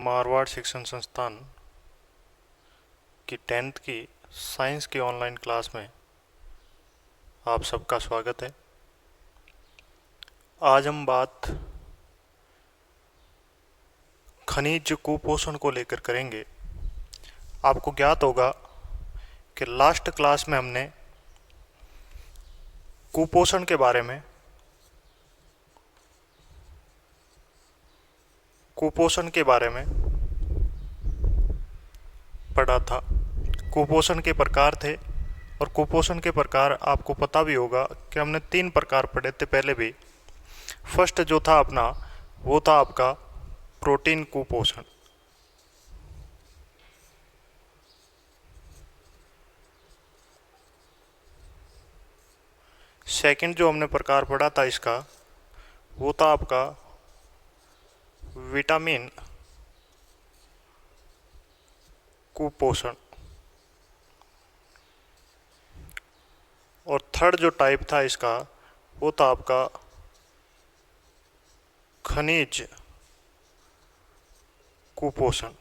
मारवाड़ शिक्षण संस्थान की 10th की साइंस की ऑनलाइन क्लास में आप सबका स्वागत है। आज हम बात खनिज कुपोषण को लेकर करेंगे। आपको ज्ञात होगा कि लास्ट क्लास में हमने कुपोषण के बारे में पढ़ा था। कुपोषण के प्रकार थे और कुपोषण के प्रकार आपको पता भी होगा कि हमने 3 प्रकार पढ़े थे पहले भी। फर्स्ट जो था अपना वो था आपका प्रोटीन कुपोषण। सेकंड जो हमने प्रकार पढ़ा था इसका वो था आपका विटामिन कुपोषण। और थर्ड जो टाइप था इसका वो था आपका खनिज कुपोषण।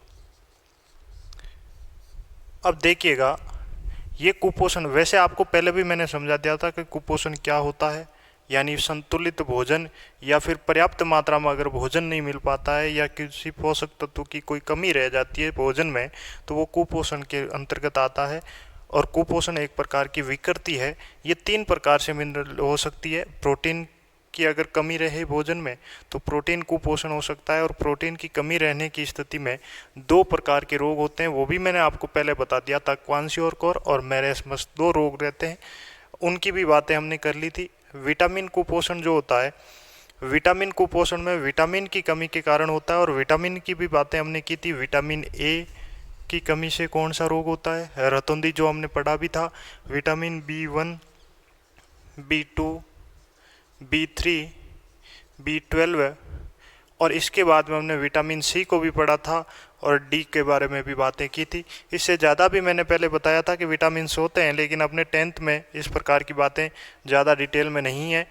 अब देखिएगा, ये कुपोषण वैसे आपको पहले भी मैंने समझा दिया था कि कुपोषण क्या होता है, यानी संतुलित भोजन या फिर पर्याप्त मात्रा में अगर भोजन नहीं मिल पाता है या किसी पोषक तत्व की कोई कमी रह जाती है भोजन में तो वो कुपोषण के अंतर्गत आता है। और कुपोषण एक प्रकार की विकृति है। ये 3 प्रकार से मिनरल हो सकती है। प्रोटीन की अगर कमी रहे भोजन में तो प्रोटीन कुपोषण हो सकता है, और प्रोटीन की कमी रहने की स्थिति में 2 प्रकार के रोग होते हैं, वो भी मैंने आपको पहले बता दिया था। क्वांसियोरकोर और मेरेस्मस 2 रोग रहते हैं, उनकी भी बातें हमने कर ली थी। विटामिन कुपोषण जो होता है, विटामिन कुपोषण में विटामिन की कमी के कारण होता है, और विटामिन की भी बातें हमने की थी। विटामिन ए की कमी से कौन सा रोग होता है, रतौंधी जो हमने पढ़ा भी था। Vitamin B1, B2, B3, B12 और इसके बाद में हमने विटामिन सी को भी पढ़ा था और डी के बारे में भी बातें की थी। इससे ज़्यादा भी मैंने पहले बताया था कि विटामिन होते हैं, लेकिन अपने 10th में इस प्रकार की बातें ज़्यादा डिटेल में नहीं है।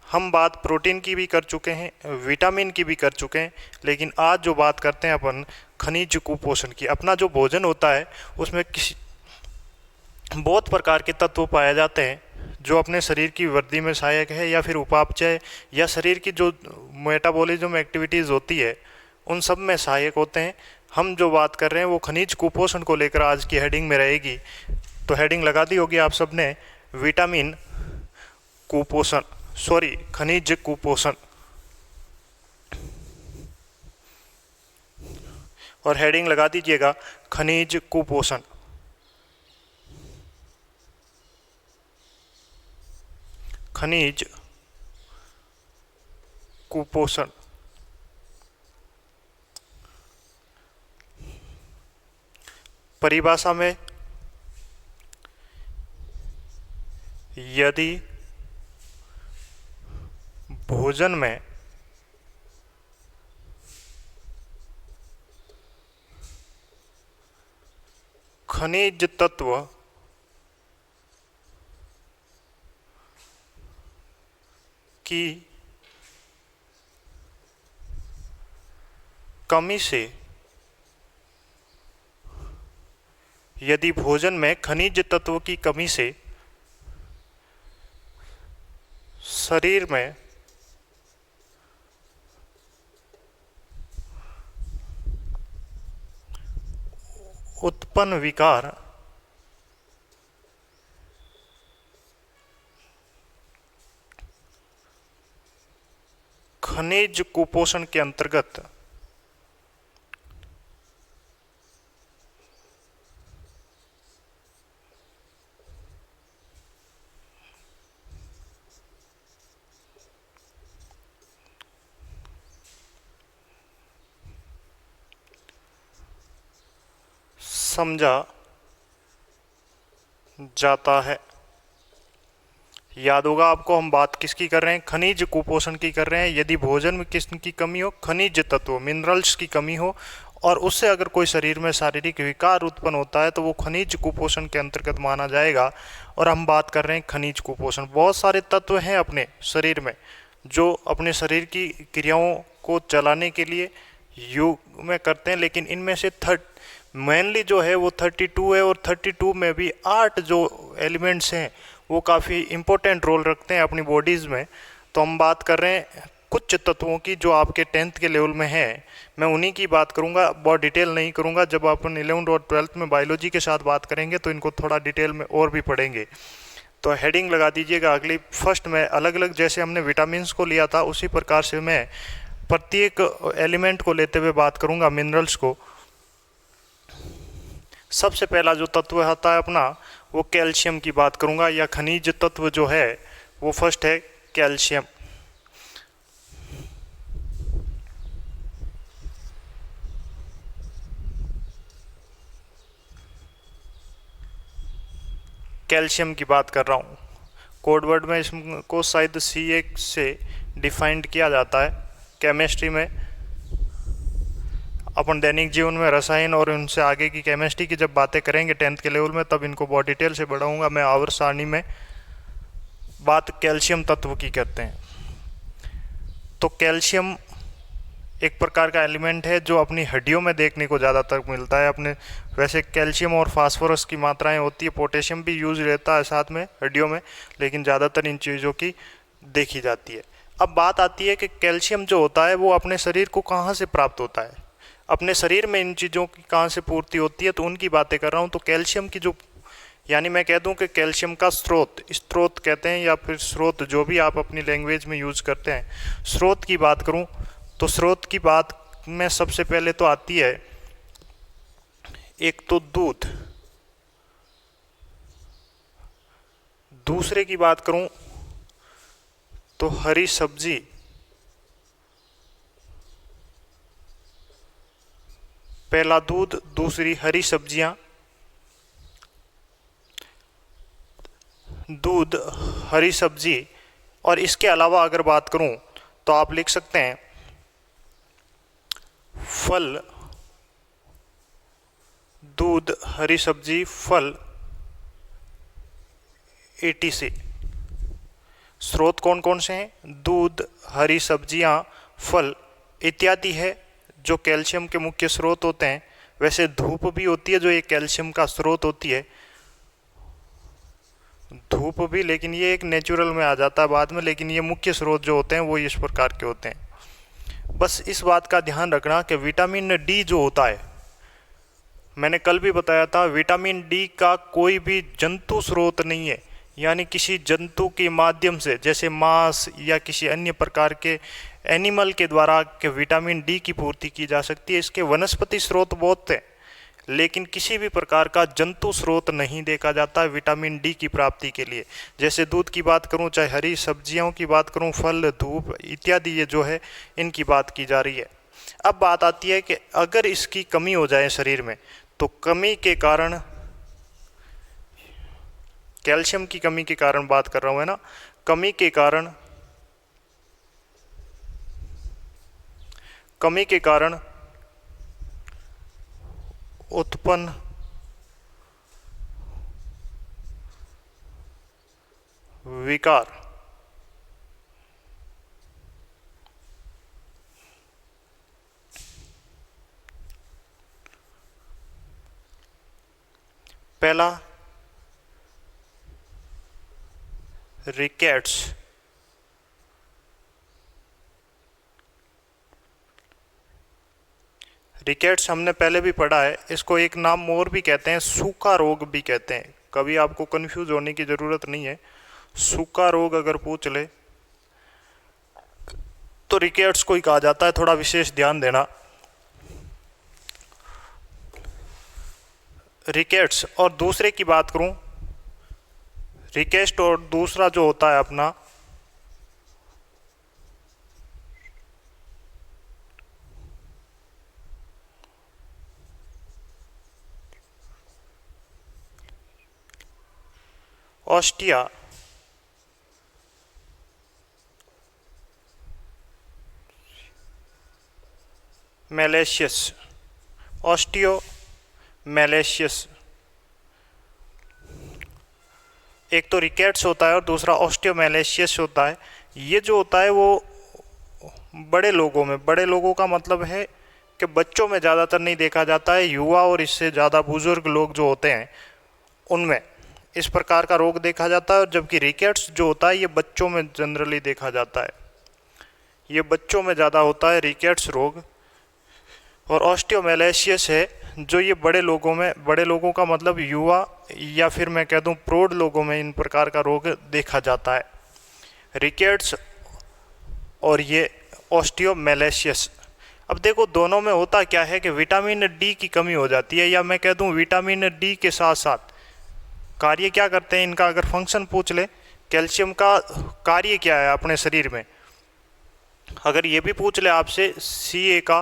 हम बात प्रोटीन की भी कर चुके हैं, विटामिन की भी कर चुके हैं, लेकिन आज जो बात करते हैं अपन खनिज कुपोषण की। अपना जो भोजन होता है उसमें बहुत प्रकार के तत्व पाए जाते हैं जो अपने शरीर की वृद्धि में सहायक है, या फिर उपापचय या शरीर की जो मेटाबॉलिज्म एक्टिविटीज़ होती है उन सब में सहायक होते हैं। हम जो बात कर रहे हैं वो खनिज कुपोषण को लेकर आज की हेडिंग में रहेगी। तो हेडिंग लगा दी होगी आप सब ने, विटामिन कुपोषण, सॉरी खनिज कुपोषण। और हेडिंग लगा दीजिएगा खनिज कुपोषण। खनिज कुपोषण परिभाषा में यदि भोजन में खनिज तत्व की कमी से, यदि भोजन में खनिज तत्व की कमी से शरीर में उत्पन्न विकार खनिज कुपोषण के अंतर्गत समझा जाता है। याद होगा आपको, हम बात किसकी कर रहे हैं, खनिज कुपोषण की कर रहे हैं। यदि भोजन में किसकी कमी हो, खनिज तत्व मिनरल्स की कमी हो, और उससे अगर कोई शरीर में शारीरिक विकार उत्पन्न होता है तो वो खनिज कुपोषण के अंतर्गत माना जाएगा। और हम बात कर रहे हैं खनिज कुपोषण। बहुत सारे तत्व हैं अपने शरीर में जो अपने शरीर की क्रियाओं को चलाने के लिए यू में करते हैं, लेकिन इनमें से मेनली जो है वो 32 है, और 32 में भी 8 जो एलिमेंट्स हैं वो काफ़ी इम्पोर्टेंट रोल रखते हैं अपनी बॉडीज़ में। तो हम बात कर रहे हैं कुछ तत्वों की जो आपके 10th के लेवल में है, मैं उन्हीं की बात करूंगा, बहुत डिटेल नहीं करूंगा। जब अपन 11th और 12th में बायोलॉजी के साथ बात करेंगे तो इनको थोड़ा डिटेल में और भी पढ़ेंगे। तो हेडिंग लगा दीजिएगा अगली। फर्स्ट में अलग अलग, जैसे हमने विटामिन्स को लिया था उसी प्रकार से मैं प्रत्येक एलिमेंट को लेते हुए बात करूंगा, मिनरल्स को। सबसे पहला जो तत्व होता है अपना, वो कैल्शियम की बात करूंगा, या खनिज तत्व जो है वो फर्स्ट है कैल्शियम। कैल्शियम की बात कर रहा हूँ, कोड वर्ड में इसको शायद Ca से डिफाइंड किया जाता है केमिस्ट्री में। अपन दैनिक जीवन में रसायन और उनसे आगे की केमिस्ट्री की जब बातें करेंगे 10th के लेवल में, तब इनको बहुत डिटेल से बढ़ाऊंगा मैं। आवर्त सारणी में बात कैल्शियम तत्व की करते हैं। तो कैल्शियम एक प्रकार का एलिमेंट है जो अपनी हड्डियों में देखने को ज़्यादातर मिलता है अपने। वैसे कैल्शियम और फास्फोरस की मात्राएं होती है, पोटेशियम भी यूज रहता है साथ में हड्डियों में, लेकिन ज़्यादातर इन चीज़ों की देखी जाती है। अब बात आती है कि कैल्शियम जो होता है वो अपने शरीर को कहाँ से प्राप्त होता है, अपने शरीर में इन चीज़ों की कहाँ से पूर्ति होती है, तो उनकी बातें कर रहा हूँ। तो कैल्शियम की जो, यानी मैं कह दूं कि कैल्शियम का स्रोत कहते हैं, या फिर स्रोत, जो भी आप अपनी लैंग्वेज में यूज करते हैं। स्रोत की बात करूं तो स्रोत की बात में सबसे पहले तो आती है एक तो दूध, दूसरे की बात करूं तो हरी सब्जी, पहला दूध, दूसरी हरी सब्जियां, दूध, हरी सब्जी। और इसके अलावा अगर बात करूं तो आप लिख सकते हैं फल, दूध, हरी सब्जी, फल, etc। स्रोत कौन कौन से हैं? दूध, हरी सब्जियां, फल इत्यादि है जो कैल्शियम के मुख्य स्रोत होते हैं। वैसे धूप भी होती है जो एक कैल्शियम का स्रोत होती है, धूप भी, लेकिन ये एक नेचुरल में आ जाता है बाद में, लेकिन ये मुख्य स्रोत जो होते हैं वो इस प्रकार के होते हैं। बस इस बात का ध्यान रखना कि विटामिन डी जो होता है, मैंने कल भी बताया था, विटामिन डी का कोई भी जंतु स्रोत नहीं है, यानी किसी जंतु के माध्यम से, जैसे मांस या किसी अन्य प्रकार के एनिमल के द्वारा के विटामिन डी की पूर्ति की जा सकती है। इसके वनस्पति स्रोत बहुत हैं, लेकिन किसी भी प्रकार का जंतु स्रोत नहीं देखा जाता है विटामिन डी की प्राप्ति के लिए। जैसे दूध की बात करूं, चाहे हरी सब्जियों की बात करूं, फल, धूप इत्यादि ये जो है इनकी बात की जा रही है। अब बात आती है कि अगर इसकी कमी हो जाए शरीर में, तो कमी के कारण, कैल्शियम की कमी के कारण बात कर रहा हूं, है ना, कमी के कारण उत्पन्न विकार, पहला रिकेट्स, रिकेट्स हमने पहले भी पढ़ा है, इसको एक नाम और भी कहते हैं, सूखा रोग भी कहते हैं। कभी आपको कंफ्यूज होने की ज़रूरत नहीं है, सूखा रोग अगर पूछ ले तो रिकेट्स को ही कहा जाता है, थोड़ा विशेष ध्यान देना। रिकेट्स, और दूसरे की बात करूं, रिकेट्स और दूसरा जो होता है अपना ऑस्टिया मैलेशियस, ऑस्टियो मैलेशियस, एक तो रिकेट्स होता है और दूसरा ऑस्टियो मैलेशियस होता है। ये जो होता है वो बड़े लोगों में, बड़े लोगों का मतलब है कि बच्चों में ज़्यादातर नहीं देखा जाता है, युवा और इससे ज़्यादा बुजुर्ग लोग जो होते हैं उनमें इस प्रकार का रोग देखा जाता है। और जबकि रिकेट्स जो होता है ये बच्चों में जनरली देखा जाता है, ये बच्चों में ज़्यादा होता है रिकेट्स रोग। और ऑस्टियोमेलेशियस है जो ये बड़े लोगों में, बड़े लोगों का मतलब युवा या फिर मैं कह दूं प्रौढ़ लोगों में इन प्रकार का रोग देखा जाता है, रिकेट्स और ये ऑस्टियोमेलेशियस। अब देखो दोनों में होता क्या है कि विटामिन डी की कमी हो जाती है, या मैं कह दूं विटामिन डी के साथ साथ कार्य क्या करते हैं इनका, अगर फंक्शन पूछ ले कैल्शियम का कार्य क्या है अपने शरीर में, अगर ये भी पूछ ले आपसे सीए का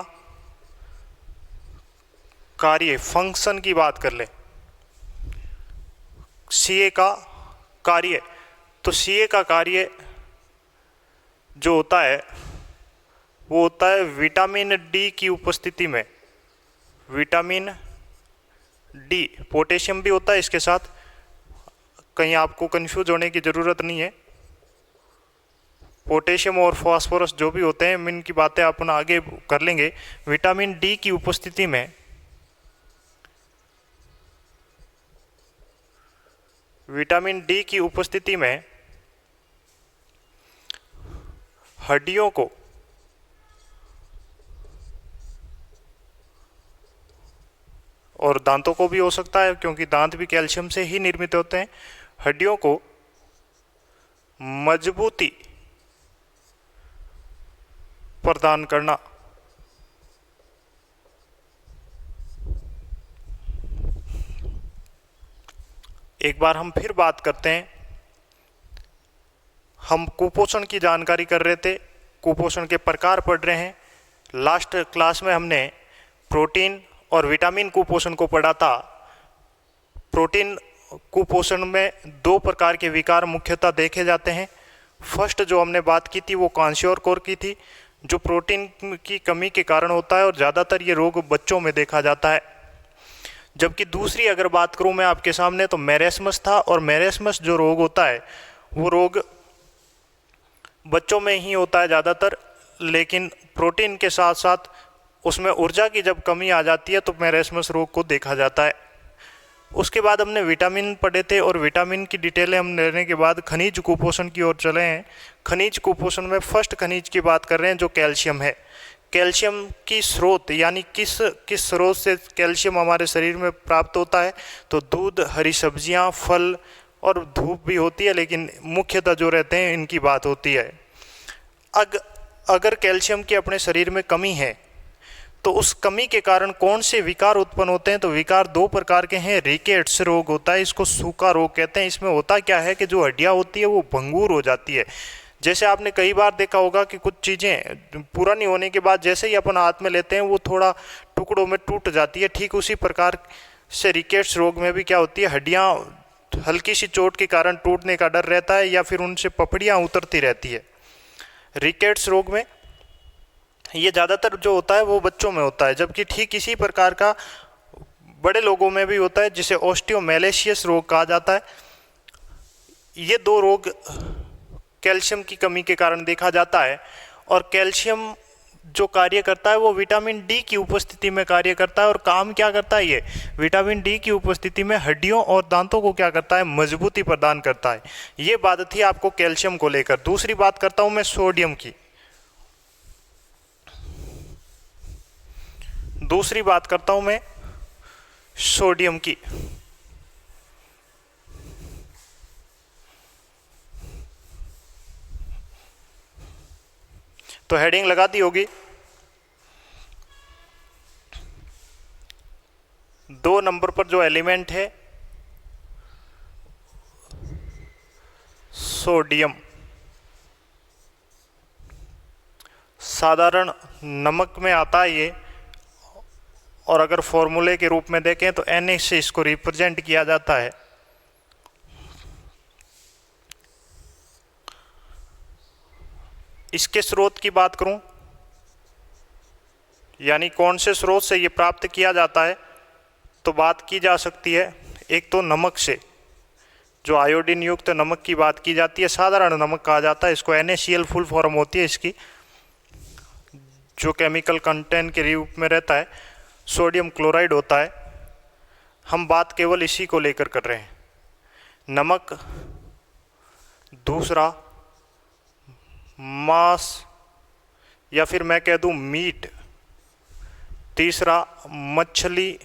कार्य, फंक्शन की बात कर ले, सीए का कार्य, तो सीए का कार्य जो होता है वो होता है विटामिन डी की उपस्थिति में, विटामिन डी, पोटेशियम भी होता है इसके साथ, कहीं आपको कंफ्यूज होने की ज़रूरत नहीं है। पोटेशियम और फास्फोरस जो भी होते हैं इनकी बातें अपन आगे कर लेंगे। विटामिन डी की उपस्थिति में, विटामिन डी की उपस्थिति में हड्डियों को और दांतों को भी हो सकता है क्योंकि दांत भी कैल्शियम से ही निर्मित होते हैं, हड्डियों को मजबूती प्रदान करना। एक बार हम फिर बात करते हैं, हम कुपोषण की जानकारी कर रहे थे, कुपोषण के प्रकार पढ़ रहे हैं। लास्ट क्लास में हमने प्रोटीन और विटामिन कुपोषण को पढ़ा था। प्रोटीन कुपोषण में दो प्रकार के विकार मुख्यतः देखे जाते हैं। फर्स्ट जो हमने बात की थी वो क्वांशियोर की थी, जो प्रोटीन की कमी के कारण होता है और ज़्यादातर ये रोग बच्चों में देखा जाता है। जबकि दूसरी अगर बात करूं मैं आपके सामने तो मेरेस्मस था, और मेरेस्मस जो रोग होता है वो रोग बच्चों में ही होता है ज़्यादातर, लेकिन प्रोटीन के साथ साथ उसमें ऊर्जा की जब कमी आ जाती है तो मेरेस्मस रोग को देखा जाता है। उसके बाद हमने विटामिन पढ़े थे और विटामिन की डिटेलें हम लेने के बाद खनिज कुपोषण की ओर चले हैं। खनिज कुपोषण में फर्स्ट खनिज की बात कर रहे हैं जो कैल्शियम है। कैल्शियम की स्रोत यानी किस स्रोत से कैल्शियम हमारे शरीर में प्राप्त होता है, तो दूध, हरी सब्जियां, फल और धूप भी होती है, लेकिन मुख्यतः जो रहते हैं इनकी बात होती है। अगर कैल्शियम की अपने शरीर में कमी है तो उस कमी के कारण कौन से विकार उत्पन्न होते हैं, तो विकार दो प्रकार के हैं। रिकेट्स रोग होता है, इसको सूखा रोग कहते हैं। इसमें होता क्या है कि जो हड्डियां होती है वो भंगुर हो जाती है। जैसे आपने कई बार देखा होगा कि कुछ चीज़ें पुरानी होने के बाद जैसे ही अपन हाथ में लेते हैं वो थोड़ा टुकड़ों में टूट जाती है। ठीक उसी प्रकार से रिकेट्स रोग में भी क्या होती है, हड्डियाँ हल्की सी चोट के कारण टूटने का डर रहता है या फिर उनसे पपड़ियाँ उतरती रहती है। रिकेट्स रोग में ये ज़्यादातर जो होता है वो बच्चों में होता है, जबकि ठीक इसी प्रकार का बड़े लोगों में भी होता है जिसे ऑस्टियोमेलेशियस रोग कहा जाता है। ये दो रोग कैल्शियम की कमी के कारण देखा जाता है, और कैल्शियम जो कार्य करता है वो विटामिन डी की उपस्थिति में कार्य करता है। और काम क्या करता है, ये विटामिन डी की उपस्थिति में हड्डियों और दांतों को क्या करता है, मजबूती प्रदान करता है। ये बात थी आपको कैल्शियम को लेकर। दूसरी बात करता हूं मैं सोडियम की। दूसरी बात करता हूं मैं सोडियम की। तो हेडिंग लगा दी होगी। 2 नंबर पर जो एलिमेंट है सोडियम, साधारण नमक में आता है ये, और अगर फॉर्मूले के रूप में देखें तो Na से इसको रिप्रेजेंट किया जाता है। इसके स्रोत की बात करूं, यानी कौन से स्रोत से ये प्राप्त किया जाता है, तो बात की जा सकती है एक तो नमक से, जो आयोडीन युक्त नमक की बात की जाती है, साधारण नमक कहा जाता है इसको। NaCl फुल फॉर्म होती है इसकी। जो केमिकल कंटेंट के रूप में रहता है सोडियम क्लोराइड होता है। हम बात केवल इसी को लेकर कर रहे हैं। नमक, दूसरा मांस या फिर मैं कह दूं मीट, तीसरा मछली,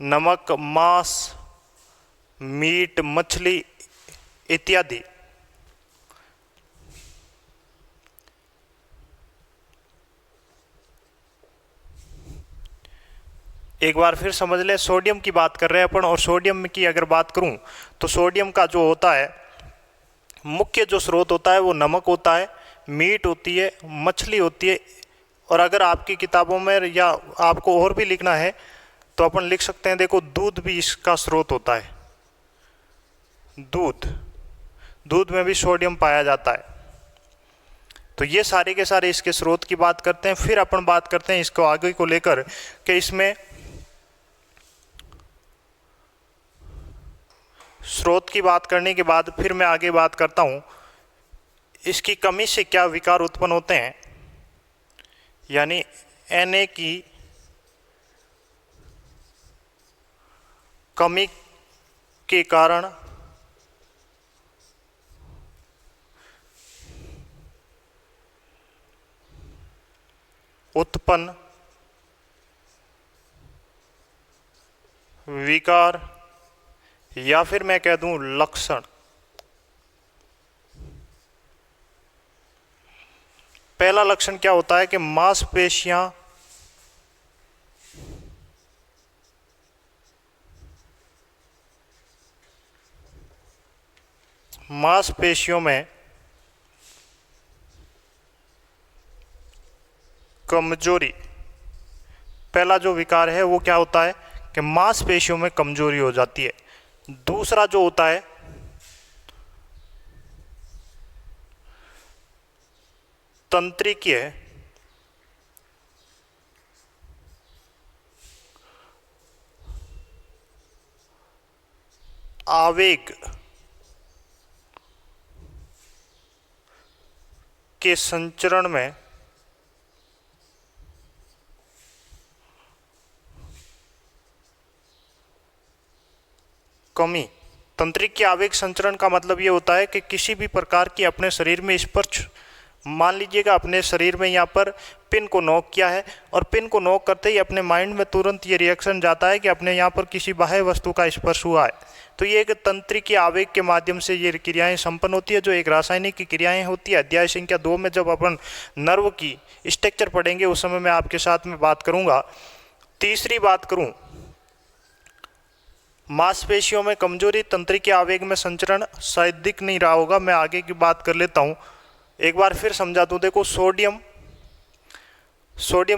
नमक, मांस, मीट, मछली इत्यादि। एक बार फिर समझ लें, सोडियम की बात कर रहे हैं अपन, और सोडियम की अगर बात करूं तो सोडियम का जो होता है मुख्य जो स्रोत होता है वो नमक होता है, मीट होती है, मछली होती है। और अगर आपकी किताबों में या आपको और भी लिखना है तो अपन लिख सकते हैं, देखो दूध भी इसका स्रोत होता है। दूध में भी सोडियम पाया जाता है। तो ये सारे के सारे इसके स्रोत की बात करते हैं। फिर अपन बात करते हैं इसको आगे को लेकर कि इसमें स्रोत की बात करने के बाद फिर मैं आगे बात करता हूं इसकी कमी से क्या विकार उत्पन्न होते हैं, यानी Na की कमी के कारण उत्पन्न विकार या फिर मैं कह दूं लक्षण। पहला लक्षण क्या होता है कि मांसपेशियों में कमजोरी। पहला जो विकार है वो क्या होता है कि मांसपेशियों में कमजोरी हो जाती है। दूसरा जो होता है तंत्रिकीय आवेग के संचरण में कमी। तंत्रिकीय आवेग संचरण का मतलब ये होता है कि किसी भी प्रकार की अपने शरीर में स्पर्श, मान लीजिएगा अपने शरीर में यहाँ पर पिन को नॉक किया है और पिन को नॉक करते ही अपने माइंड में तुरंत ये रिएक्शन जाता है कि अपने यहाँ पर किसी बाह्य वस्तु का स्पर्श हुआ है। तो ये एक तंत्रिकीय आवेग के माध्यम से ये क्रियाएं संपन्न होती है, जो एक रासायनिक की क्रियाएं होती है। अध्याय संख्या 2 में जब अपन नर्व की स्ट्रक्चर पढ़ेंगे उस समय मैं आपके साथ में बात करूँगा। तीसरी बात करूँ, मांसपेशियों में कमजोरी, तंत्रिकीय आवेग में संचरण शायद दिख नहीं रहा होगा, मैं आगे की बात कर लेता हूँ। एक बार फिर समझा दूँ, देखो सोडियम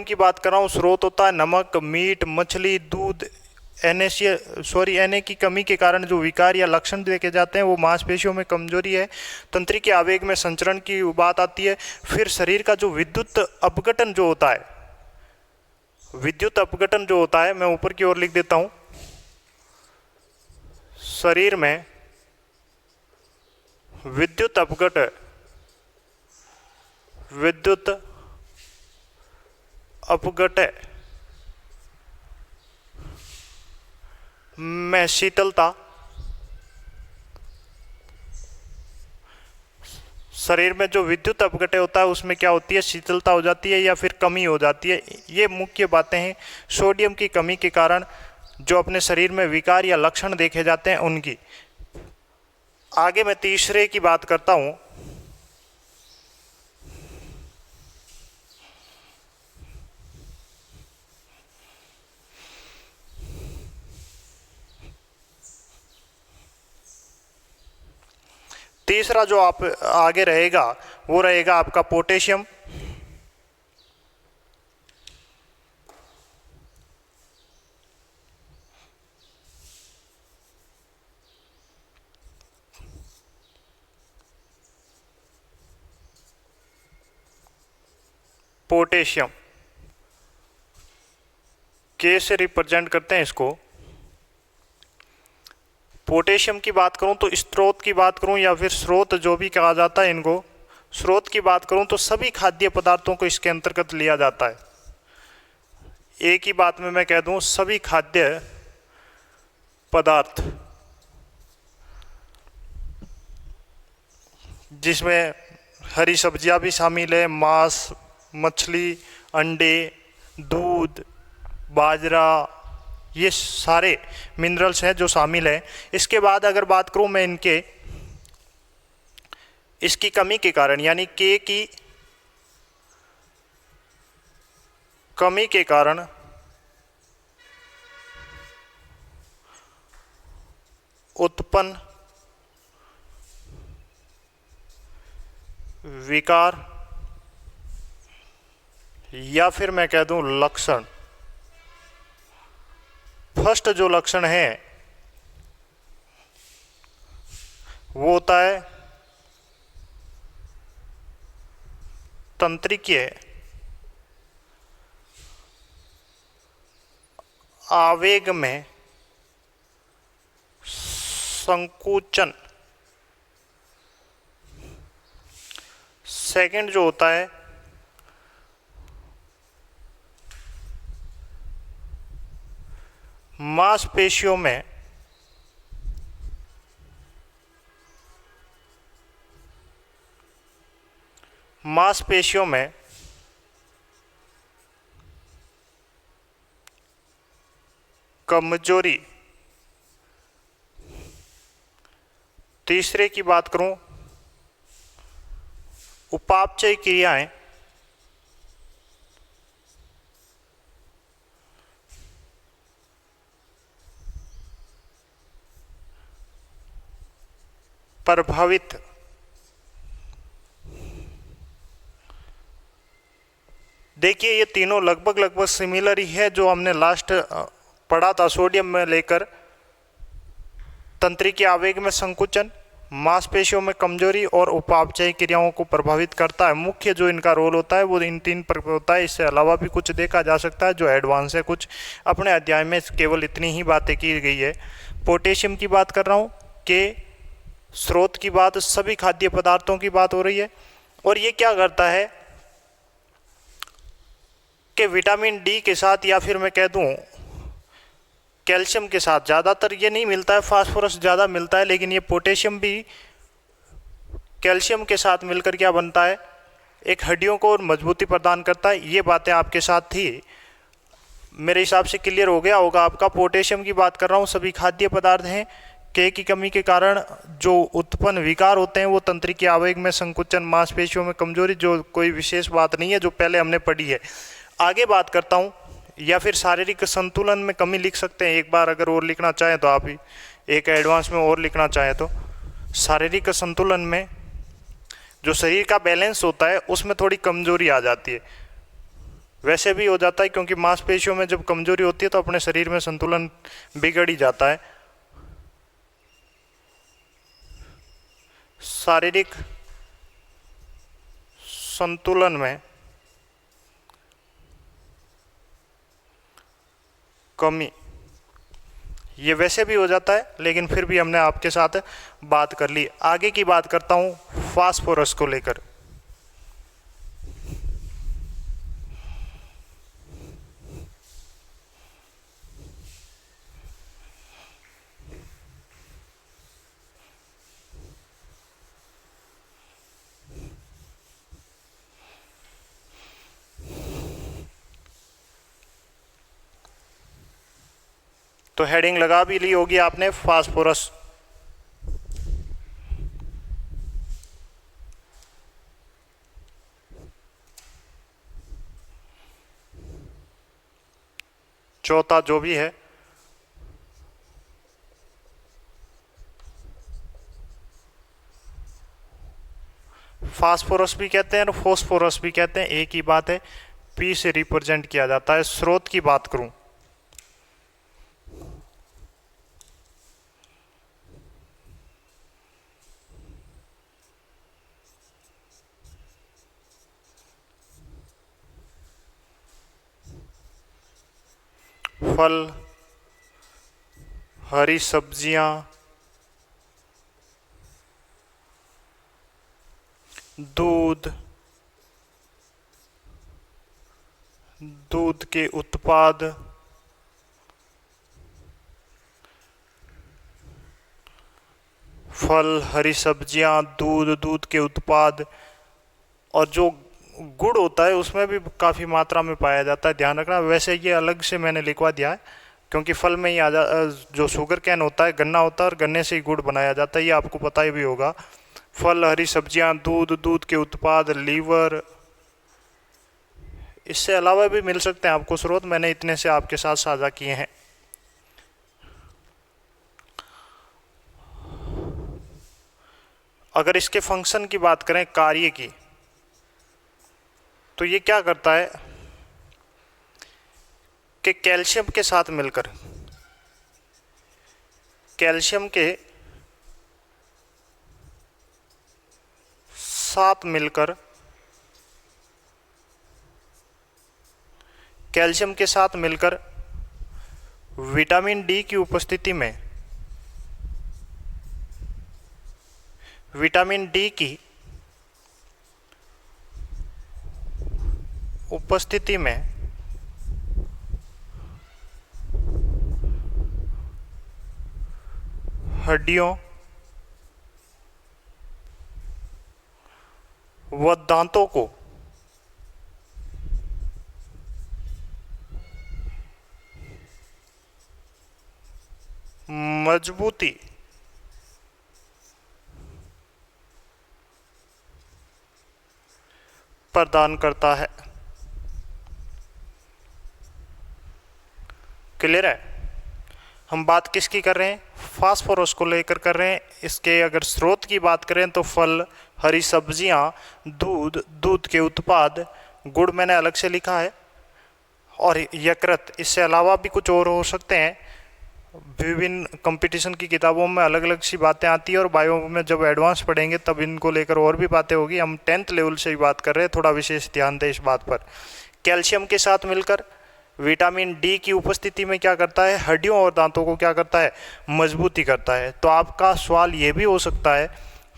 की बात कर रहा हूँ, स्रोत होता है नमक, मीट, मछली, दूध। Na की कमी के कारण जो विकार या लक्षण देखे जाते हैं वो मांसपेशियों में कमजोरी है, तंत्रिकीय आवेग में संचरण की बात आती है। फिर शरीर का जो विद्युत अपघटन जो होता है, मैं ऊपर की ओर लिख देता हूँ, शरीर में विद्युत अपघट में शीतलता, शरीर में जो विद्युत अपघटय होता है उसमें क्या होती है, शीतलता हो जाती है या फिर कमी हो जाती है। ये मुख्य बातें हैं सोडियम की कमी के कारण जो अपने शरीर में विकार या लक्षण देखे जाते हैं उनकी। आगे मैं तीसरे की बात करता हूं। तीसरा जो आप आगे रहेगा वो रहेगा आपका पोटेशियम। पोटेशियम के से रिप्रेजेंट करते हैं इसको। पोटेशियम की बात करूं तो स्रोत की बात करूं या फिर स्रोत जो भी कहा जाता है इनको, स्रोत की बात करूं तो सभी खाद्य पदार्थों को इसके अंतर्गत लिया जाता है। एक ही बात में मैं कह दूं, सभी खाद्य पदार्थ, जिसमें हरी सब्जियां भी शामिल है, मांस, मछली, अंडे, दूध, बाजरा, ये सारे मिनरल्स हैं जो शामिल हैं। इसके बाद अगर बात करूं मैं इसकी कमी के कारण, यानी के की कमी के कारण उत्पन्न विकार या फिर मैं कह दूं लक्षण। फर्स्ट जो लक्षण है वो होता है तंत्रिकीय आवेग में संकुचन। सेकंड जो होता है मांसपेशियों में कमजोरी। तीसरे की बात करूं, उपापचय क्रियाएं प्रभावित। देखिए ये तीनों लगभग सिमिलर ही है जो हमने लास्ट पढ़ा था सोडियम में लेकर। तंत्रिकीय आवेग में संकुचन, मांसपेशियों में कमजोरी और उपापचय क्रियाओं को प्रभावित करता है। मुख्य जो इनका रोल होता है वो इन तीन पर होता है। इससे अलावा भी कुछ देखा जा सकता है जो एडवांस है, कुछ अपने अध्याय में केवल इतनी ही बातें की गई है। पोटेशियम की बात कर रहा हूँ कि स्रोत की बात, सभी खाद्य पदार्थों की बात हो रही है। और ये क्या करता है कि विटामिन डी के साथ या फिर मैं कह दूं कैल्शियम के साथ, ज़्यादातर ये नहीं मिलता है, फास्फोरस ज़्यादा मिलता है, लेकिन ये पोटेशियम भी कैल्शियम के साथ मिलकर क्या बनता है, एक हड्डियों को मजबूती प्रदान करता है। ये बातें आपके साथ थी, मेरे हिसाब से क्लियर हो गया होगा आपका। पोटेशियम की बात कर रहा हूँ, सभी खाद्य पदार्थ हैं। के की कमी के कारण जो उत्पन्न विकार होते हैं वो तंत्रिकीय आवेग में संकुचन, मांसपेशियों में कमजोरी, जो कोई विशेष बात नहीं है, जो पहले हमने पढ़ी है। आगे बात करता हूँ, या फिर शारीरिक संतुलन में कमी लिख सकते हैं एक बार, अगर और लिखना चाहें तो आप ही एक एडवांस में और लिखना चाहें तो। शारीरिक संतुलन में जो शरीर का बैलेंस होता है उसमें थोड़ी कमजोरी आ जाती है। वैसे भी हो जाता है क्योंकि मांसपेशियों में जब कमजोरी होती है तो अपने शरीर में संतुलन बिगड़ ही जाता है। शारीरिक संतुलन में कमी ये वैसे भी हो जाता है, लेकिन फिर भी हमने आपके साथ बात कर ली। आगे की बात करता हूं फास्फोरस को लेकर। तो हेडिंग लगा भी ली होगी आपने, फास्फोरस। चौथा जो भी है, फास्फोरस भी कहते हैं और फोस्फोरस भी कहते हैं, एक ही बात है, पी से रिप्रेजेंट किया जाता है। स्रोत की बात करूं, फल, हरी सब्जियां, दूध, दूध के उत्पाद, फल, हरी सब्जियां, दूध, दूध के उत्पाद। और जो गुड़ होता है उसमें भी काफ़ी मात्रा में पाया जाता है, ध्यान रखना। वैसे ये अलग से मैंने लिखवा दिया है क्योंकि फल में ही जो शुगर कैन होता है, गन्ना होता है और गन्ने से ही गुड़ बनाया जाता है, ये आपको पता ही भी होगा। फल, हरी सब्जियां, दूध, दूध के उत्पाद, लीवर। इससे अलावा भी मिल सकते हैं आपको स्रोत, मैंने इतने से आपके साथ साझा किए हैं। अगर इसके फंक्शन की बात करें, कार्य की, तो ये क्या करता है कि कैल्शियम के साथ मिलकर, कैल्शियम के साथ मिलकर, कैल्शियम के साथ मिलकर विटामिन डी की उपस्थिति में, विटामिन डी की उपस्थिति में हड्डियों व दांतों को मजबूती प्रदान करता है। क्लियर है? हम बात किसकी कर रहे हैं? फास्फोरस को लेकर कर रहे हैं। इसके अगर स्रोत की बात करें तो फल, हरी सब्जियां, दूध, दूध के उत्पाद, गुड़ मैंने अलग से लिखा है, और यकृत। इससे अलावा भी कुछ और हो सकते हैं। विभिन्न कंपटीशन की किताबों में अलग अलग सी बातें आती है और बायो में जब एडवांस पढ़ेंगे तब इनको लेकर और भी बातें होगी। हम 10th लेवल से ही बात कर रहे हैं, थोड़ा विशेष ध्यान दें इस बात पर। कैल्शियम के साथ मिलकर विटामिन डी की उपस्थिति में क्या करता है? हड्डियों और दांतों को क्या करता है? मजबूती करता है। तो आपका सवाल ये भी हो सकता है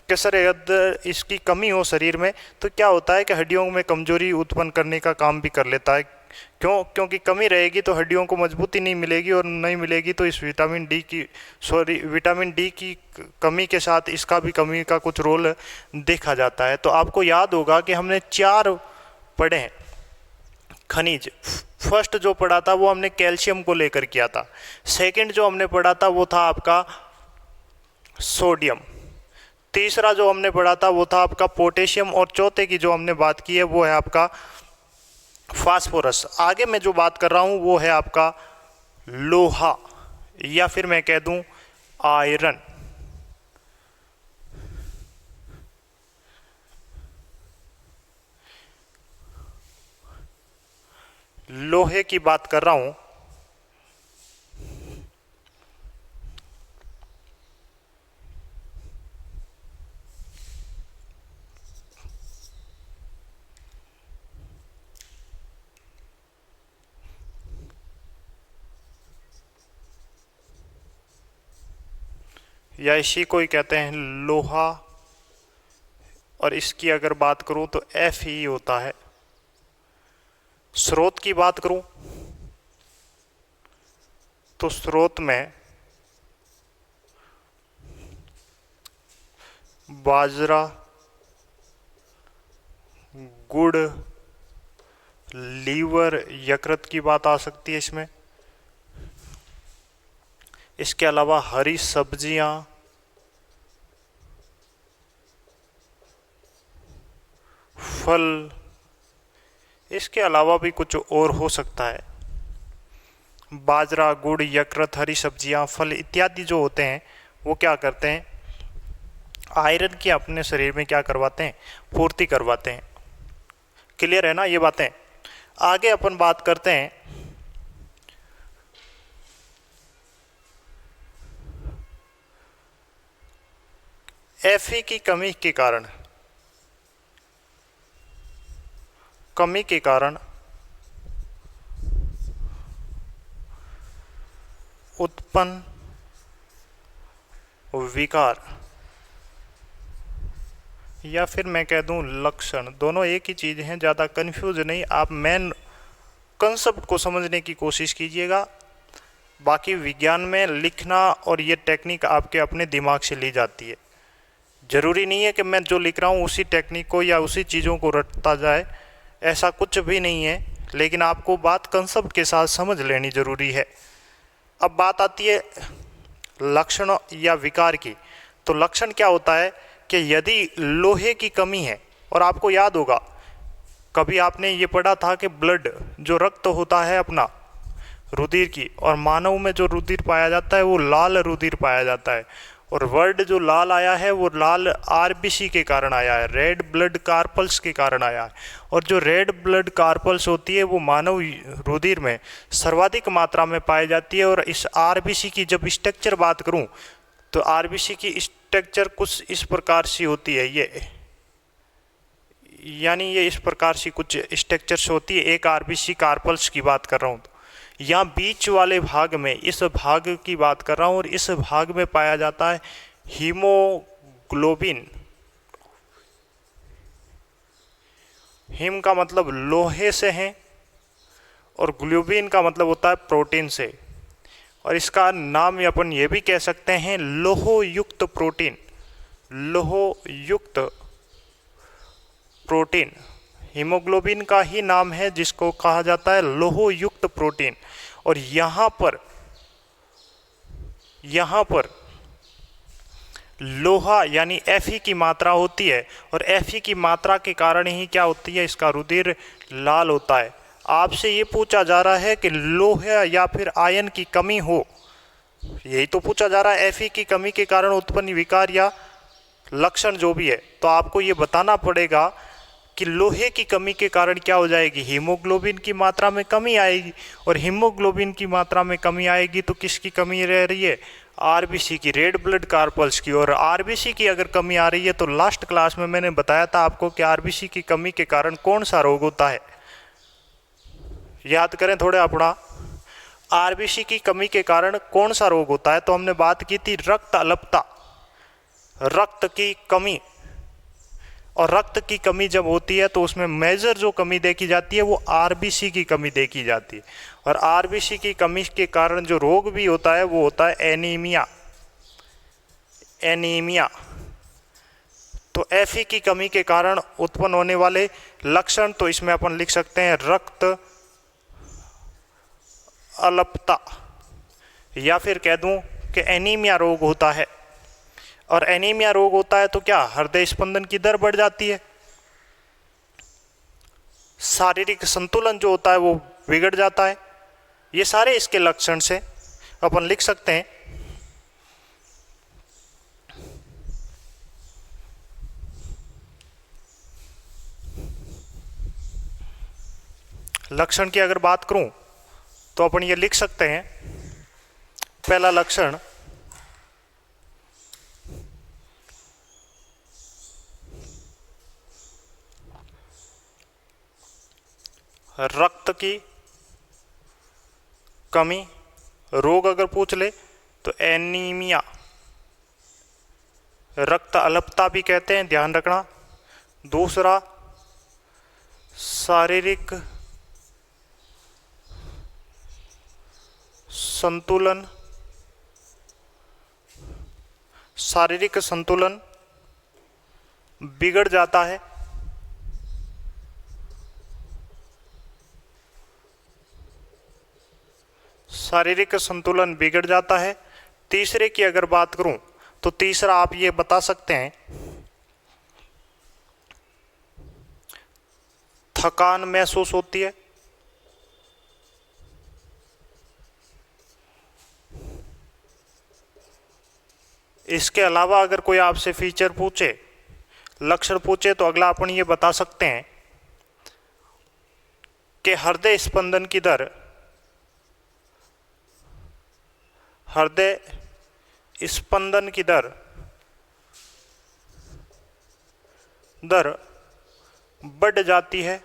कि सर यदि इसकी कमी हो शरीर में तो क्या होता है कि हड्डियों में कमजोरी उत्पन्न करने का काम भी कर लेता है। क्यों? क्योंकि कमी रहेगी तो हड्डियों को मजबूती नहीं मिलेगी, और नहीं मिलेगी तो इस विटामिन डी की कमी के साथ इसका भी कमी का कुछ रोल देखा जाता है। तो आपको याद होगा कि हमने 4 पढ़े हैं खनिज। फर्स्ट जो पढ़ा था वो हमने कैल्शियम को लेकर किया था। सेकंड जो हमने पढ़ा था वो था आपका सोडियम। तीसरा जो हमने पढ़ा था वो था आपका पोटेशियम, और चौथे की जो हमने बात की है वो है आपका फास्फोरस। आगे मैं जो बात कर रहा हूं वो है आपका लोहा, या फिर मैं कह दूं आयरन। लोहे की बात कर रहा हूं। या इसी को ही कहते हैं लोहा। और इसकी अगर बात करूं तो एफ ही होता है। स्रोत की बात करूं तो स्रोत में बाजरा, गुड़, लीवर, यकृत की बात आ सकती है इसमें। इसके अलावा हरी सब्जियां, फल, इसके अलावा भी कुछ और हो सकता है। बाजरा, गुड़, यकृत, हरी सब्जियां, फल इत्यादि जो होते हैं वो क्या करते हैं? आयरन की अपने शरीर में क्या करवाते हैं? पूर्ति करवाते हैं। क्लियर है ना ये बातें? आगे अपन बात करते हैं Fe की कमी के कारण उत्पन्न विकार या फिर मैं कह दूं लक्षण, दोनों एक ही चीज़ हैं, ज़्यादा कंफ्यूज नहीं। आप मेन कंसेप्ट को समझने की कोशिश कीजिएगा। बाकी विज्ञान में लिखना और ये टेक्निक आपके अपने दिमाग से ली जाती है। ज़रूरी नहीं है कि मैं जो लिख रहा हूँ उसी टेक्निक को या उसी चीज़ों को रटता जाए, ऐसा कुछ भी नहीं है। लेकिन आपको बात कंसेप्ट के साथ समझ लेनी ज़रूरी है। अब बात आती है लक्षण या विकार की। तो लक्षण क्या होता है कि यदि लोहे की कमी है, और आपको याद होगा कभी आपने ये पढ़ा था कि ब्लड जो रक्त होता है अपना रुधिर की, और मानव में जो रुधिर पाया जाता है वो लाल रुधिर पाया जाता है। और वर्ड जो लाल आया है वो लाल आरबीसी के कारण आया है, रेड ब्लड कार्पल्स के कारण आया है। और जो रेड ब्लड कार्पल्स होती है वो मानव रुधिर में सर्वाधिक मात्रा में पाई जाती है। और इस आरबीसी की जब स्ट्रक्चर बात करूं तो आरबीसी की स्ट्रक्चर कुछ इस प्रकार से होती है, ये इस प्रकार से कुछ स्ट्रक्चर्स होती है। एक आरबीसी कार्पल्स की बात कर रहा हूँ, यहाँ बीच वाले भाग में, इस भाग की बात कर रहा हूँ, और इस भाग में पाया जाता है हीमोग्लोबिन। हिम का मतलब लोहे से है और ग्लोबिन का मतलब होता है प्रोटीन से। और इसका नाम अपन ये भी कह सकते हैं लोहयुक्त प्रोटीन। लोहयुक्त प्रोटीन हीमोग्लोबिन का ही नाम है जिसको कहा जाता है लोहयुक्त प्रोटीन। और यहाँ पर लोहा यानी Fe की मात्रा होती है, और Fe की मात्रा के कारण ही क्या होती है, इसका रुधिर लाल होता है। आपसे ये पूछा जा रहा है कि लोहा या फिर आयन की कमी हो, यही तो पूछा जा रहा है, Fe की कमी के कारण उत्पन्न विकार या लक्षण जो भी है। तो आपको ये बताना पड़ेगा कि लोहे की कमी के कारण क्या हो जाएगी, हीमोग्लोबिन की मात्रा में कमी आएगी। और हीमोग्लोबिन की मात्रा में कमी आएगी तो किसकी कमी रह रही है, आरबीसी की, रेड ब्लड कार्पल्स की। और आरबीसी की अगर कमी आ रही है तो लास्ट क्लास में मैंने बताया था आपको कि आरबीसी की कमी के कारण कौन सा रोग होता है, याद करें थोड़े अपना। आरबीसी की कमी के कारण कौन सा रोग होता है, तो हमने बात की थी रक्त अल्पता, रक्त की कमी। और रक्त की कमी जब होती है तो उसमें मेजर जो कमी देखी जाती है वो आरबीसी की कमी देखी जाती है। और आरबीसी की कमी के कारण जो रोग भी होता है वो होता है एनीमिया। तो Fe की कमी के कारण उत्पन्न होने वाले लक्षण, तो इसमें अपन लिख सकते हैं रक्त अल्पता, या फिर कह दूं कि एनीमिया रोग होता है। और एनीमिया रोग होता है तो क्या, हृदय स्पंदन की दर बढ़ जाती है, शारीरिक संतुलन जो होता है वो बिगड़ जाता है। ये सारे इसके लक्षण से अपन लिख सकते हैं। लक्षण की अगर बात करूं तो अपन ये लिख सकते हैं, पहला लक्षण रक्त की कमी, रोग अगर पूछ ले तो एनीमिया, रक्त अल्पता भी कहते हैं, ध्यान रखना। दूसरा शारीरिक संतुलन, शारीरिक संतुलन बिगड़ जाता है। शारीरिक संतुलन बिगड़ जाता है। तीसरे की अगर बात करूं तो तीसरा आप ये बता सकते हैं थकान महसूस होती है। इसके अलावा अगर कोई आपसे फीचर पूछे, लक्षण पूछे, तो अगला अपन ये बता सकते हैं कि हृदय स्पंदन की दर, हृदय स्पंदन की दर बढ़ जाती है।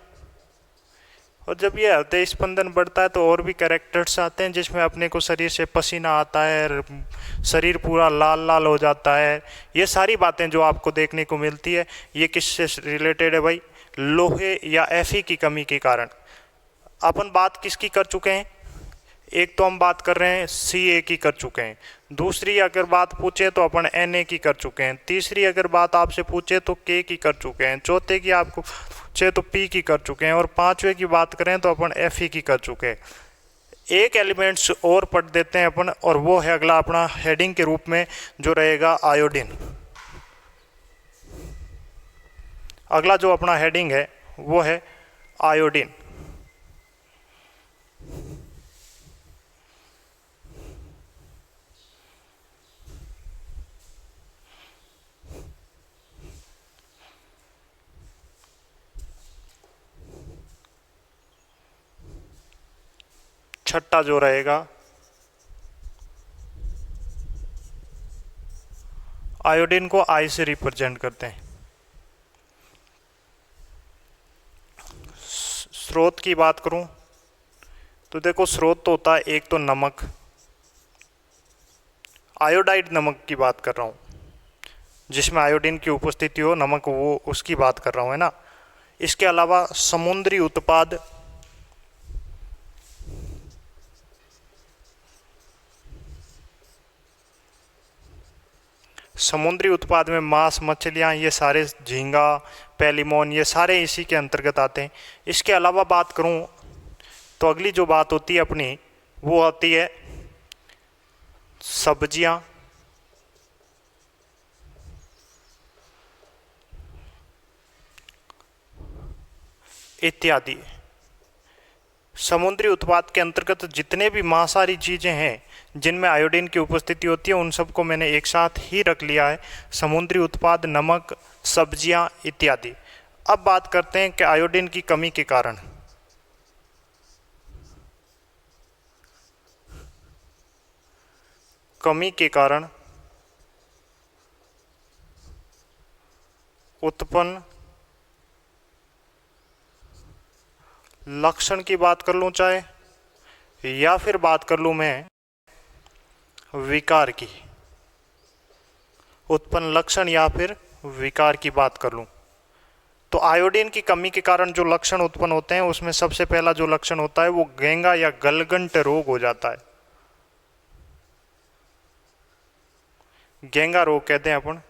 और जब ये हृदय स्पंदन बढ़ता है तो और भी कैरेक्टर्स आते हैं, जिसमें अपने को शरीर से पसीना आता है, शरीर पूरा लाल लाल हो जाता है। ये सारी बातें जो आपको देखने को मिलती है, ये किससे रिलेटेड है भाई? लोहे या Fe की कमी के कारण। अपन बात किसकी कर चुके हैं? एक तो हम बात कर रहे हैं Ca की कर चुके हैं, दूसरी अगर बात पूछे तो अपन Na की कर चुके हैं, तीसरी अगर बात आपसे पूछे तो K की कर चुके हैं, चौथे की आपको पूछे तो P की कर चुके हैं, और पांचवे की बात करें तो अपन Fe की कर चुके हैं। एक एलिमेंट्स और पढ़ देते हैं अपन, और वो है अगला अपना हेडिंग के रूप में जो रहेगा आयोडीन। अगला जो अपना हेडिंग है वो है आयोडीन। छठा जो रहेगा आयोडीन को आई से रिप्रेजेंट करते हैं। स्रोत की बात करूं तो देखो, स्रोत तो होता है एक तो नमक, आयोडाइड नमक की बात कर रहा हूं, जिसमें आयोडीन की उपस्थिति हो, नमक, वो उसकी बात कर रहा हूं, है ना। इसके अलावा समुद्री उत्पाद, समुद्री उत्पाद में मांस, मछलियाँ, ये सारे, झींगा, पैलिमोन, ये सारे इसी के अंतर्गत आते हैं। इसके अलावा बात करूं तो अगली जो बात होती है अपनी वो आती है सब्जियां, इत्यादि। समुद्री उत्पाद के अंतर्गत जितने भी मांसाहारी चीज़ें हैं जिनमें आयोडीन की उपस्थिति होती है, उन सबको मैंने एक साथ ही रख लिया है, समुद्री उत्पाद, नमक, सब्जियां इत्यादि। अब बात करते हैं कि आयोडीन की कमी के कारण उत्पन्न लक्षण की बात कर लूं चाहे, या फिर बात कर लूं मैं विकार की, उत्पन्न लक्षण या फिर विकार की बात कर लूं, तो आयोडीन की कमी के कारण जो लक्षण उत्पन्न होते हैं उसमें सबसे पहला जो लक्षण होता है वो गेंगा या गलगंट रोग हो जाता है। गेंगा रोग कहते हैं अपन।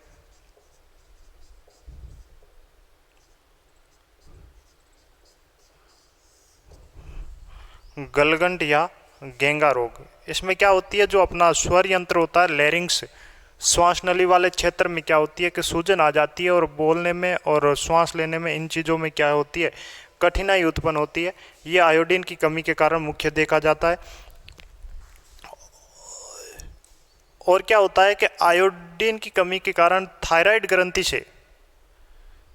गलगंट या गेंगा रोग, इसमें क्या होती है, जो अपना स्वर यंत्र होता है, लैरिंग्स, श्वास नली वाले क्षेत्र में क्या होती है कि सूजन आ जाती है, और बोलने में और श्वास लेने में, इन चीज़ों में क्या होती है, कठिनाई उत्पन्न होती है। ये आयोडीन की कमी के कारण मुख्य देखा जाता है। और क्या होता है कि आयोडीन की कमी के कारण थायराइड ग्रंथि से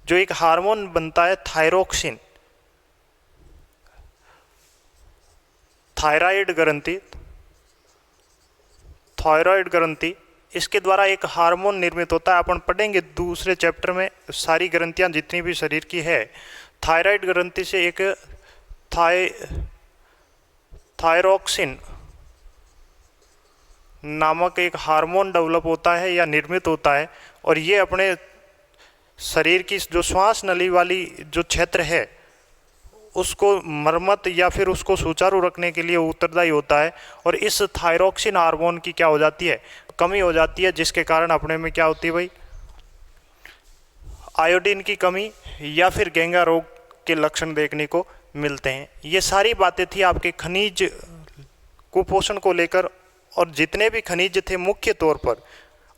जो एक हार्मोन बनता है थायरोक्सिन, थायराइड ग्रंथि, इसके द्वारा एक हार्मोन निर्मित होता है। अपन पढ़ेंगे दूसरे चैप्टर में, सारी ग्रंथियां जितनी भी शरीर की है, थायराइड ग्रंथि से एक थायरोक्सिन नामक एक हार्मोन डेवलप होता है या निर्मित होता है, और ये अपने शरीर की जो श्वास नली वाली जो क्षेत्र है उसको मरम्मत या फिर उसको सुचारू रखने के लिए उत्तरदायी होता है। और इस थायरोक्सिन हार्मोन की क्या हो जाती है, कमी हो जाती है, जिसके कारण अपने में क्या होती है भाई, आयोडीन की कमी या फिर गेंगा रोग के लक्षण देखने को मिलते हैं। ये सारी बातें थी आपके खनिज कुपोषण को लेकर, और जितने भी खनिज थे मुख्य तौर पर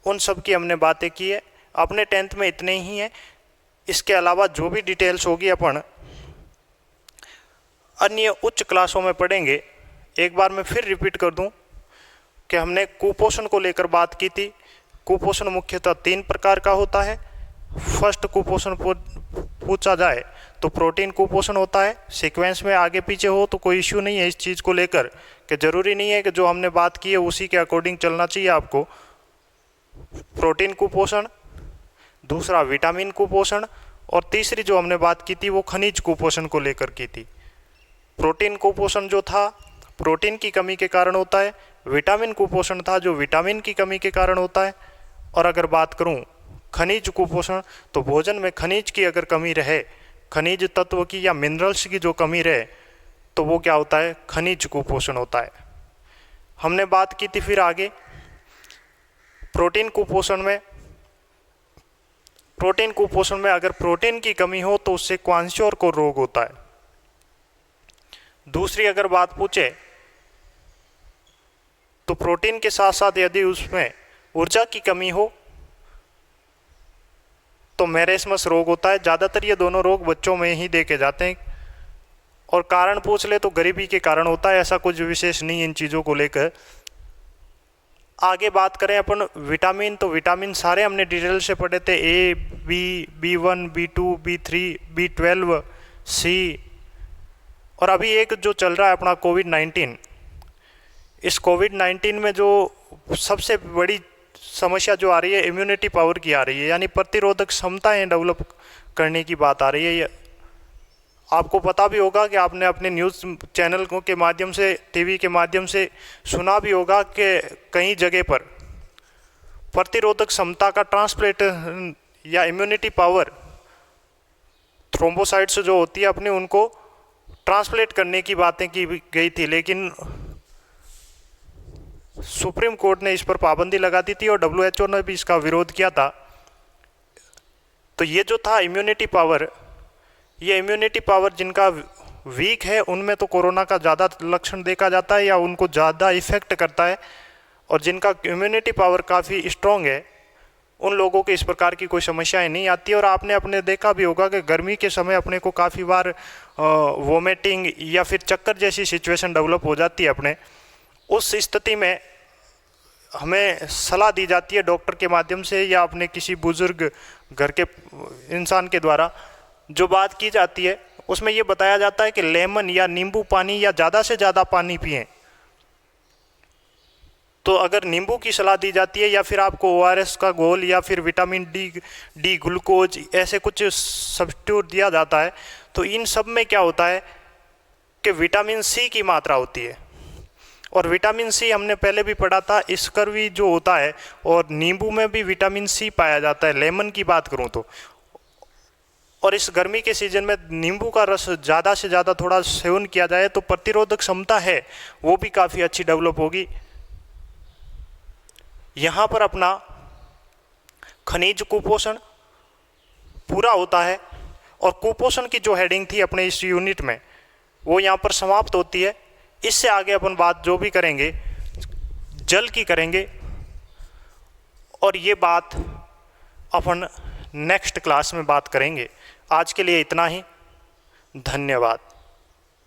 उन सब की हमने बातें की है। अपने 10th में इतने ही हैं। इसके अलावा जो भी डिटेल्स होगी अपन अन्य उच्च क्लासों में पढ़ेंगे। एक बार मैं फिर रिपीट कर दूं कि हमने कुपोषण को लेकर बात की थी। कुपोषण मुख्यतः 3 प्रकार का होता है। फर्स्ट कुपोषण पूछा जाए तो प्रोटीन कुपोषण होता है। सीक्वेंस में आगे पीछे हो तो कोई इश्यू नहीं है इस चीज़ को लेकर, कि ज़रूरी नहीं है कि जो हमने बात की है उसी के अकॉर्डिंग चलना चाहिए आपको। प्रोटीन कुपोषण, दूसरा विटामिन कुपोषण, और तीसरी जो हमने बात की थी वो खनिज कुपोषण को लेकर की थी। प्रोटीन कुपोषण जो था प्रोटीन की कमी के कारण होता है, विटामिन कुपोषण था जो विटामिन की कमी के कारण होता है, और अगर बात करूं खनिज कुपोषण तो भोजन में खनिज की अगर कमी रहे, खनिज तत्व की या मिनरल्स की जो कमी रहे तो वो क्या होता है, खनिज कुपोषण होता है। हमने बात की थी फिर आगे प्रोटीन कुपोषण में अगर प्रोटीन की कमी हो तो उससे क्वांशोर को रोग होता है। दूसरी अगर बात पूछे तो प्रोटीन के साथ साथ यदि उसमें ऊर्जा की कमी हो तो मैरेस्मस रोग होता है। ज़्यादातर ये दोनों रोग बच्चों में ही देखे जाते हैं, और कारण पूछ ले तो गरीबी के कारण होता है, ऐसा कुछ विशेष नहीं इन चीज़ों को लेकर। आगे बात करें अपन विटामिन, तो विटामिन सारे हमने डिटेल से पढ़े थे, ए, B, B1, B2, B3, B12, सी, और अभी एक जो चल रहा है अपना कोविड-19। इस कोविड-19 में जो सबसे बड़ी समस्या जो आ रही है इम्यूनिटी पावर की आ रही है, यानी प्रतिरोधक क्षमताएं डेवलप करने की बात आ रही है। आपको पता भी होगा कि आपने अपने न्यूज़ चैनल के माध्यम से, टीवी के माध्यम से सुना भी होगा कि कई जगह पर प्रतिरोधक क्षमता का ट्रांसप्लेट या इम्यूनिटी पावर थ्रोम्बोसाइट्स जो होती है अपने उनको ट्रांसप्लेट करने की बातें की गई थी, लेकिन सुप्रीम कोर्ट ने इस पर पाबंदी लगा दी थी और WHO ने भी इसका विरोध किया था। तो ये जो था इम्यूनिटी पावर, ये इम्यूनिटी पावर जिनका वीक है उनमें तो कोरोना का ज़्यादा लक्षण देखा जाता है या उनको ज़्यादा इफेक्ट करता है, और जिनका इम्यूनिटी पावर काफ़ी स्ट्रॉन्ग है उन लोगों को इस प्रकार की कोई समस्याएं नहीं आती। और आपने अपने देखा भी होगा कि गर्मी के समय अपने को काफ़ी बार वोमिटिंग या फिर चक्कर जैसी सिचुएशन डेवलप हो जाती है अपने। उस स्थिति में हमें सलाह दी जाती है डॉक्टर के माध्यम से या अपने किसी बुजुर्ग घर के इंसान के द्वारा, जो बात की जाती है उसमें ये बताया जाता है कि लेमन या नींबू पानी या ज़्यादा से ज़्यादा पानी पिएं। तो अगर नींबू की सलाह दी जाती है या फिर आपको ORS का घोल या फिर विटामिन डी ग्लूकोज ऐसे कुछ सब्स्टिट्यूट दिया जाता है, तो इन सब में क्या होता है कि विटामिन सी की मात्रा होती है, और विटामिन सी हमने पहले भी पढ़ा था स्कर्वी जो होता है, और नींबू में भी विटामिन सी पाया जाता है, लेमन की बात करूं तो। और इस गर्मी के सीजन में नींबू का रस ज़्यादा से ज़्यादा थोड़ा सेवन किया जाए तो प्रतिरोधक क्षमता है वो भी काफ़ी अच्छी डेवलप होगी। यहाँ पर अपना खनिज कुपोषण पूरा होता है, और कुपोषण की जो हेडिंग थी अपने इस यूनिट में वो यहाँ पर समाप्त होती है। इससे आगे अपन बात जो भी करेंगे जल की करेंगे, और ये बात अपन नेक्स्ट क्लास में बात करेंगे। आज के लिए इतना ही, धन्यवाद।